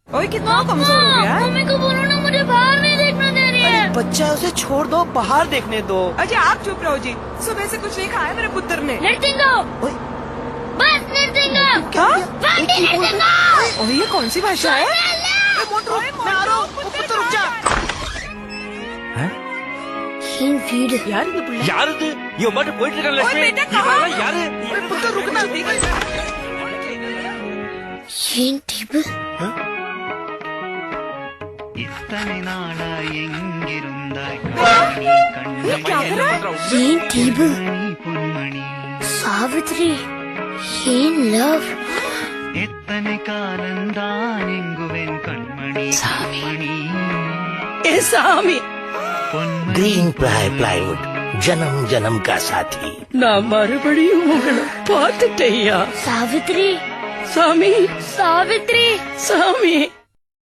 ओए कितना कमजोर हो गया है। मम्मी को बोलो ना, मुझे बाहर नहीं देखना दे रही है। बच्चा है, उसे छोड़ दो, बाहर देखने दो। अजय आप चुप रहो जी, सुबह से कुछ नहीं खाया मेरे पुत्र ने। नृसिंगो, ओए, बस नृसिंगो, क्या? बाकी नृसिंगो। ओए ये कौन सी भाषा है? मैं आ रहा हूँ, पुत्र रुक जा। ஏன் வீடு यार ये बुढ़ा யாரு இது? இவன் மட்டும் போயிட்டு இருக்கான் லட்சுமி. बेटा, कहाँ? இவன் யாரு? पुत्र रुकना। ஏன் டேபிள் இத்தனை நாளா எங்கிருந்தாய் क्या कर रहा है? ஏன் டேபிள் பொன்மணி சாவித்ரி ஏன் லவ் எத்தனை காலந்தான் எங்குவேன் கண்மணி சாமி ए सामी பொன்மணி ग्रीन प्लाईवुड, जन्म जन्म का साथी। நான் மறுபடியும் உங்களை பார்த்துட்டேயா சாவித்ரி சாமி சாவித்ரி சாமி